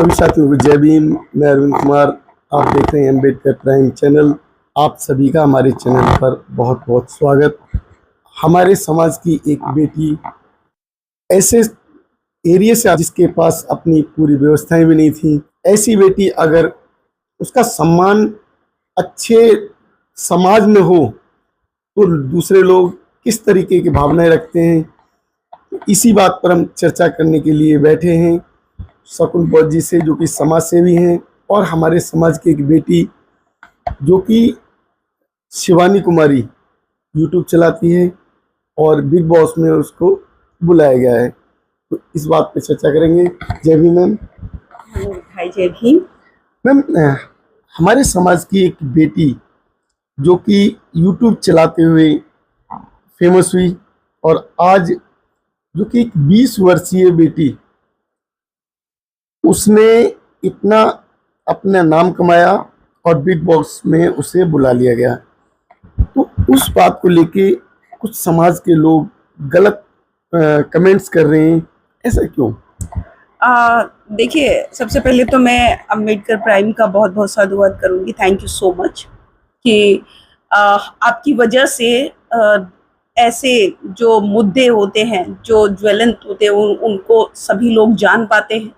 सभी साथियों को जय भीम। मैं अरविंद कुमार, आप देख रहे हैं अम्बेडकर प्राइम चैनल। आप सभी का हमारे चैनल पर बहुत बहुत स्वागत। हमारे समाज की एक बेटी ऐसे एरिया से जिसके पास अपनी पूरी व्यवस्थाएं भी नहीं थी, ऐसी बेटी अगर उसका सम्मान अच्छे समाज में हो तो दूसरे लोग किस तरीके की भावनाएं रखते हैं, इसी बात पर हम चर्चा करने के लिए बैठे हैं शकुन बौद्ध जी से, जो कि समाज सेवी हैं और हमारे समाज की एक बेटी जो कि शिवानी कुमारी यूट्यूब चलाती है और बिग बॉस में उसको बुलाया गया है। तो इस बात पे चर्चा करेंगे। जय भीम मैम। भाई जय भीम। मैम, हमारे समाज की एक बेटी जो कि यूट्यूब चलाते हुए फेमस हुई और आज जो कि एक 20 वर्षीय बेटी, उसने इतना अपना नाम कमाया और बिग बॉस में उसे बुला लिया गया। तो उस बात को लेके कुछ समाज के लोग गलत कमेंट्स कर रहे हैं, ऐसा क्यों? देखिए, सबसे पहले तो मैं अम्बेडकर प्राइम का बहुत बहुत साधुवाद करूंगी। थैंक यू सो मच कि आपकी वजह से ऐसे जो मुद्दे होते हैं, जो ज्वलंत होते हैं, उनको सभी लोग जान पाते हैं,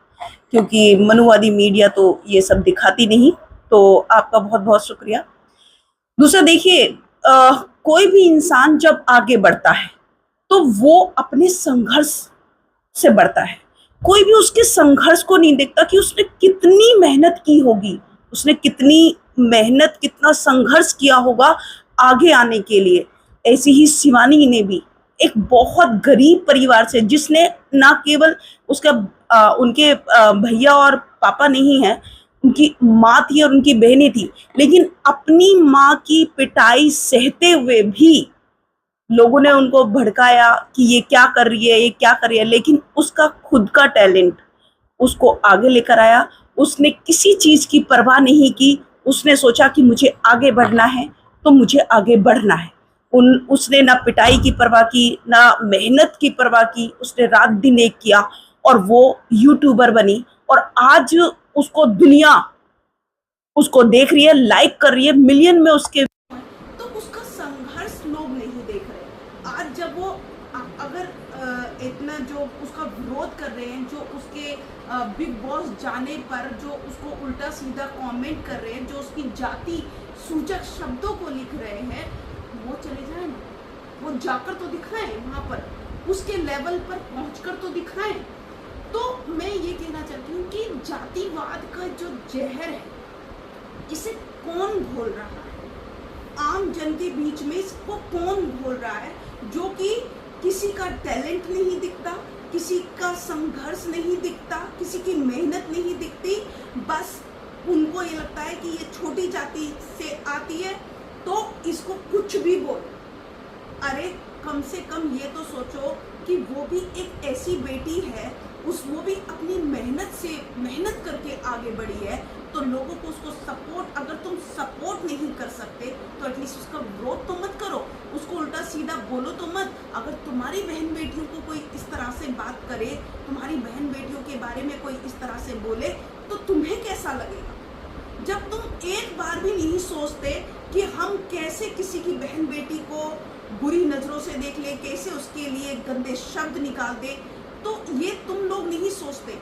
क्योंकि मनुवादी मीडिया तो ये सब दिखाती नहीं। तो आपका बहुत बहुत शुक्रिया। दूसरा, देखिए, कोई भी इंसान जब आगे बढ़ता है तो वो अपने संघर्ष से बढ़ता है। कोई भी उसके संघर्ष को नहीं देखता कि उसने कितनी मेहनत की होगी, उसने कितनी मेहनत, कितना संघर्ष किया होगा आगे आने के लिए। ऐसी ही शिवानी ने भी एक बहुत गरीब परिवार से, जिसने ना केवल उनके भैया और पापा नहीं है, उनकी माँ थी और उनकी बहनें थी, लेकिन अपनी माँ की पिटाई सहते हुए भी लोगों ने उनको भड़काया कि ये क्या कर रही है, ये क्या कर रही है, लेकिन उसका खुद का टैलेंट उसको आगे लेकर आया। उसने किसी चीज की परवाह नहीं की। उसने सोचा कि मुझे आगे बढ़ना है तो मुझे आगे बढ़ना है। उसने ना पिटाई की परवाह की, ना मेहनत की परवाह की। उसने रात दिन एक किया और वो यूट्यूबर बनी और आज उसको दुनिया उसको देख रही है, लाइक कर रही है, मिलियन में उसके। तो उसका संघर्ष लोग नहीं देख रहे। आज जब वो अगर इतना जो उसका विरोध कर रहे हैं, जो उसके बिग बॉस जाने पर जो उसको उल्टा सीधा कमेंट कर रहे हैं, जो उसकी जाति सूचक शब्दों को लिख रहे हैं, वो चले जाए ना, वो जाकर तो दिखाएं, वहां पर उसके लेवल पर पहुंचकर तो दिखाएं। तो मैं ये कहना चाहती हूँ कि जातिवाद का जो जहर है, इसे कौन घोल रहा है? आम जन के बीच में इसको कौन घोल रहा है? जो कि किसी का टैलेंट नहीं दिखता, किसी का संघर्ष नहीं दिखता, किसी की मेहनत नहीं दिखती। बस उनको ये लगता है कि ये छोटी जाति से आती है तो इसको कुछ भी बोल। अरे कम से कम ये तो सोचो कि वो भी एक ऐसी बेटी है, वो भी अपनी मेहनत करके आगे बढ़ी है। तो लोगों को उसको सपोर्ट, अगर तुम सपोर्ट नहीं कर सकते तो एटलीस्ट उसका विरोध तो मत करो, उसको उल्टा सीधा बोलो तो मत। अगर तुम्हारी बहन बेटियों को कोई इस तरह से बात करे, तुम्हारी बहन बेटियों के बारे में कोई इस तरह से बोले, तो तुम्हें कैसा लगेगा? जब तुम एक बार भी नहीं सोचते कि हम कैसे किसी की बहन बेटी को बुरी नजरों से देख ले, कैसे उसके लिए गंदे शब्द निकाल दे, तो ये तुम लोग नहीं सोचते।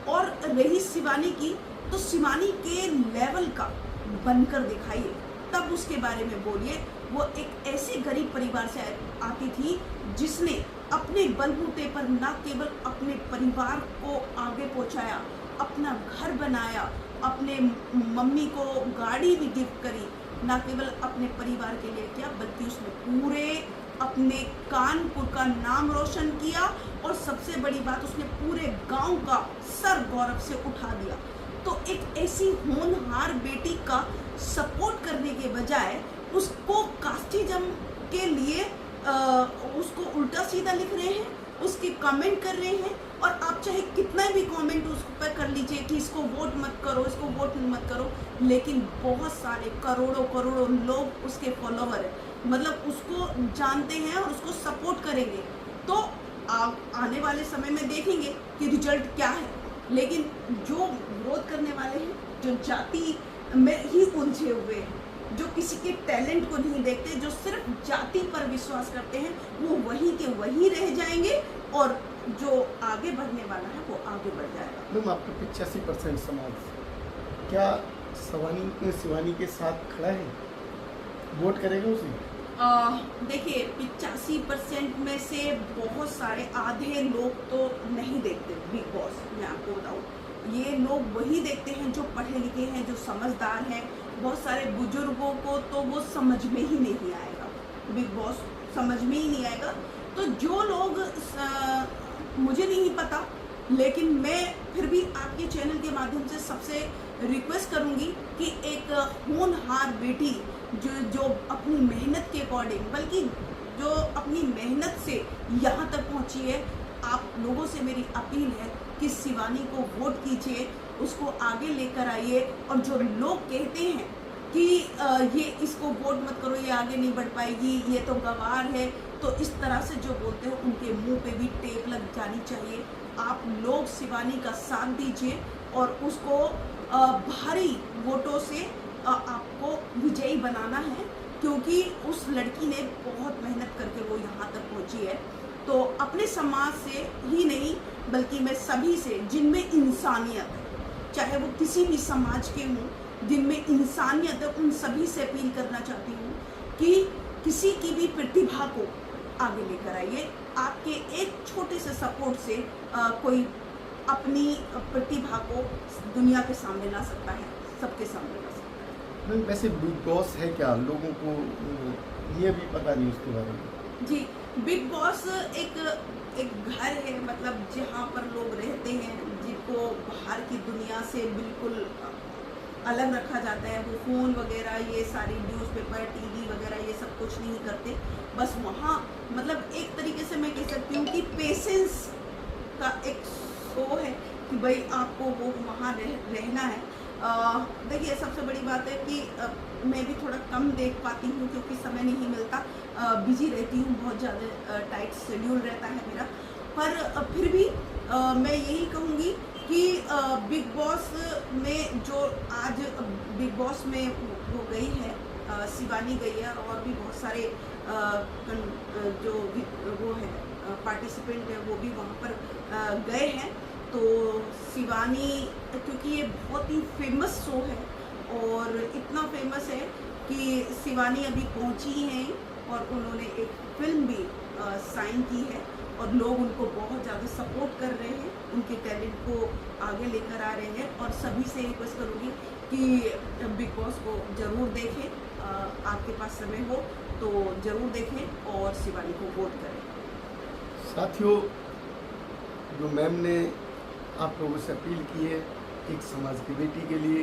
और रही शिवानी की, तो शिवानी के लेवल का बनकर दिखाइए, तब उसके बारे में बोलिए। वो एक ऐसे गरीब परिवार से आती थी जिसने अपने बलबूते पर न केवल अपने परिवार को आगे पहुंचाया, अपना घर बनाया, अपने मम्मी को गाड़ी भी गिफ्ट करी, न केवल अपने परिवार के लिए किया, बल्कि उसने पूरे अपने कानपुर का नाम रोशन किया। और सबसे बड़ी बात, उसने पूरे गांव का सर गौरव से उठा दिया। तो एक ऐसी होनहार बेटी का सपोर्ट करने के बजाय उसको कास्टिज्म के लिए उसको उल्टा सीधा लिख रहे हैं, उसके कमेंट कर रहे हैं। और आप चाहे कितना भी कमेंट उस पर कर लीजिए कि इसको वोट मत करो, इसको वोट मत करो, लेकिन बहुत सारे करोड़ों लोग उसके फॉलोवर हैं, मतलब उसको जानते हैं और उसको सपोर्ट करेंगे। तो आने वाले समय में देखेंगे कि रिजल्ट क्या है। लेकिन जो विरोध करने वाले हैं, जो जाति में ही उलझे हुए हैं, जो किसी के टैलेंट को नहीं देखते, जो सिर्फ जाति पर विश्वास करते हैं, वो वहीं के वहीं रह जाएंगे और जो आगे बढ़ने वाला है वो आगे बढ़ जाएगा। मैम, आपका 85% समाज क्या शिवानी के साथ खड़ा है, वोट करेगा उसे? देखिए 85% में से बहुत सारे आधे लोग तो नहीं देखते बिग बॉस। मैं आपको बताऊं, ये लोग वही देखते हैं जो पढ़े लिखे हैं, जो समझदार हैं। बहुत सारे बुजुर्गों को तो वो समझ में ही नहीं आएगा, बिग बॉस समझ में ही नहीं आएगा। तो जो लोग मुझे नहीं पता, लेकिन मैं फिर भी आपके चैनल के माध्यम से सबसे रिक्वेस्ट करूंगी कि एक होनहार बेटी जो अपनी मेहनत के अकॉर्डिंग, बल्कि जो अपनी मेहनत से यहाँ तक पहुँची है, आप लोगों से मेरी अपील है कि शिवानी को वोट कीजिए, उसको आगे लेकर आइए। और जो लोग कहते हैं कि ये इसको वोट मत करो, ये आगे नहीं बढ़ पाएगी, ये तो गंवार है, तो इस तरह से जो बोलते हैं उनके मुंह पे भी टेप लग जानी चाहिए। आप लोग शिवानी का साथ दीजिए और उसको भारी वोटों से आपको विजयी बनाना है, क्योंकि उस लड़की ने बहुत मेहनत करके वो यहाँ तक पहुँची है। तो अपने समाज से ही नहीं, बल्कि मैं सभी से जिनमें इंसानियत है, चाहे वो किसी भी समाज के हों, जिनमें इंसानियत है, उन सभी से अपील करना चाहती हूँ कि किसी की भी प्रतिभा को आगे लेकर आइए। आपके एक छोटे से सपोर्ट से कोई अपनी प्रतिभा को दुनिया के सामने ला सकता है, सबके सामने ला सकता है। मैम, वैसे बिग बॉस है क्या, लोगों को ये भी पता नहीं उसके बारे में? जी, बिग बॉस एक घर है, मतलब जहाँ पर लोग रहते हैं, जिनको बाहर की दुनिया से बिल्कुल अलग रखा जाता है। वो फ़ोन वगैरह, ये सारी न्यूज़पेपर, टीवी वगैरह ये सब कुछ नहीं करते। बस वहाँ मतलब एक तरीके से मैं कह सकती हूँ कि पेशेंस का एक शो है कि भाई आपको वो वहाँ रहना है। देखिए सबसे बड़ी बात है कि मैं भी थोड़ा कम देख पाती हूँ क्योंकि समय नहीं मिलता, बिजी रहती हूँ, बहुत ज़्यादा टाइट शेड्यूल रहता है मेरा। पर फिर भी मैं यही कहूँगी कि बिग बॉस में जो आज बिग बॉस में वो गई है, शिवानी गई है, और भी बहुत सारे जो वो है पार्टिसिपेंट है वो भी वहाँ पर गए हैं। तो शिवानी, क्योंकि ये बहुत ही फेमस शो है और इतना फेमस है कि शिवानी अभी पहुँची हैं और उन्होंने एक फिल्म भी साइन की है और लोग उनको बहुत ज़्यादा सपोर्ट कर रहे हैं, उनके टैलेंट को आगे लेकर आ रहे हैं। और सभी से रिक्वेस्ट करूँगी कि बिग बॉस को ज़रूर देखें, आपके पास समय हो तो ज़रूर देखें और शिवानी को वोट करें। साथियों, जो मैम ने आप लोगों से अपील की है, एक समाज की बेटी के लिए,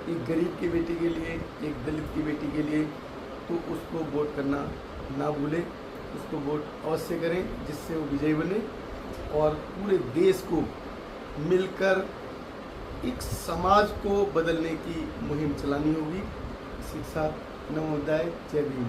एक गरीब की बेटी के लिए, एक दलित की बेटी के लिए, तो उसको वोट करना ना भूलें, उसको वोट अवश्य करें जिससे वो विजयी बने और पूरे देश को मिलकर एक समाज को बदलने की मुहिम चलानी होगी। इसी के साथ नमोदय, जय भीम।